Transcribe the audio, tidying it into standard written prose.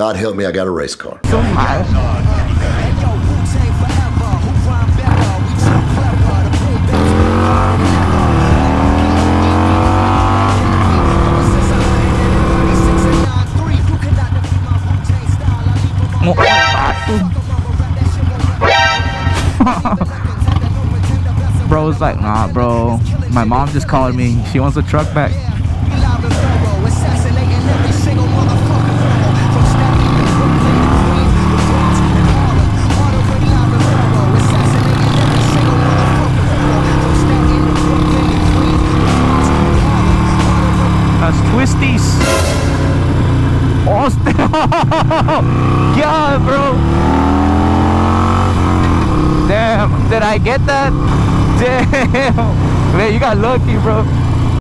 God help me, I got a race car. So mal. Bro's like, nah, bro. My mom just called me. She wants the truck back. That's Twisties. Oh, yeah, bro. Damn, did I get that? Damn. Man, you got lucky, bro.